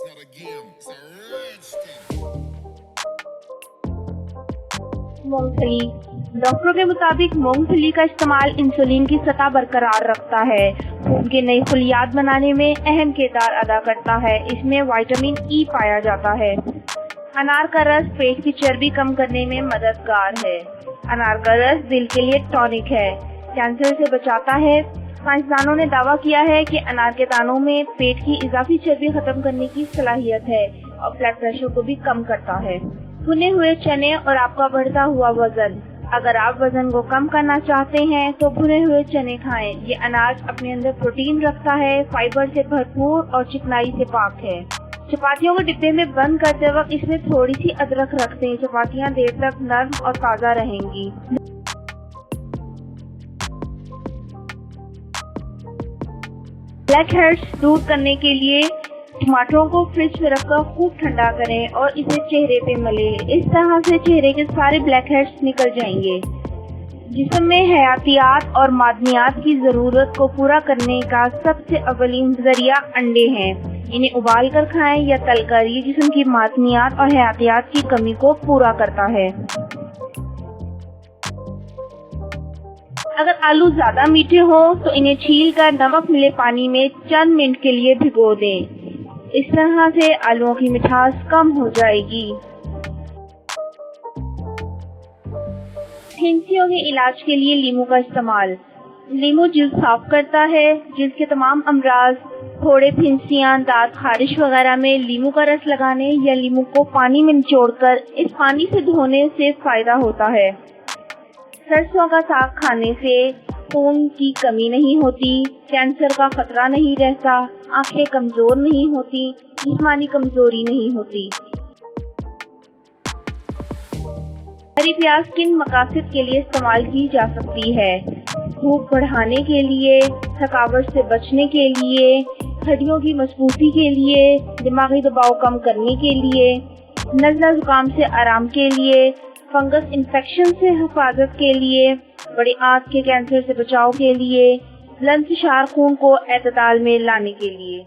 not a game, it's a rich thing. मूंगफली। डॉक्टरों के मुताबिक मूंगफली का इस्तेमाल इंसुलिन की सतह बरकरार रखता है, खून के नई खलियात बनाने में अहम किरदार अदा करता है। इसमें विटामिन ई पाया जाता है। अनार का रस पेट की चर्बी कम करने में मददगार है। अनार का रस दिल के लिए टॉनिक है, कैंसर से बचाता है। साइंसदानों ने दावा किया है कि अनार के दानों में पेट की इजाफी चर्बी खत्म करने की सलाहियत है और ब्लड प्रेशर को भी कम करता है। भुने हुए चने और आपका बढ़ता हुआ वजन। अगर आप वजन को कम करना चाहते हैं तो भुने हुए चने खाएं। ये अनाज अपने अंदर प्रोटीन रखता है, फाइबर से भरपूर और चिकनाई से पाक है। चपातियों को डिब्बे में बंद करते वक्त इसमें थोड़ी सी अदरक रख दें। चपातियां देर तक नरम और ताज़ा रहेंगी। ब्लैक हेड्स दूर करने के लिए टमाटरों को फ्रिज में रखकर खूब ठंडा करें और इसे चेहरे पे मलें। इस तरह से चेहरे के सारे ब्लैक हेड्स निकल जाएंगे। जिस्म में हयातियात और मादनियात की जरूरत को पूरा करने का सबसे अवलीन जरिया अंडे हैं। इन्हें उबाल कर खाएं या तल कर। ये जिस्म की मादनियात और हयातियात की कमी को पूरा करता है। अगर आलू ज्यादा मीठे हो तो इन्हें छील कर नमक मिले पानी में चंद मिनट के लिए भिगो दें। इस तरह से आलूओं की मिठास कम हो जाएगी। फिंसियों के इलाज के लिए लीमू का इस्तेमाल। लीमू जिल्द साफ करता है। जिल्द के तमाम अमराज, फोड़े, फिंसियां, दांत खारिश वगैरह में लीमू का रस लगाने या लीमू को पानी में निचोड़कर इस पानी से धोने से फायदा होता है। सरसों का साग खाने से खून की कमी नहीं होती, कैंसर का खतरा नहीं रहता, आंखें कमजोर नहीं होती, जिस्मानी कमजोरी नहीं होती। हरी प्याज किन मकासद के लिए इस्तेमाल की जा सकती है? भूख बढ़ाने के लिए, थकावट से बचने के लिए, हड्डियों की मजबूती के लिए, दिमागी दबाव कम करने के लिए, नज़ला जुकाम से आराम के लिए, फंगस इन्फेक्शन से हिफाजत के लिए, बड़ी आंत के कैंसर से बचाव के लिए, बुलंद फिशार खून को एतदाल में लाने के लिए।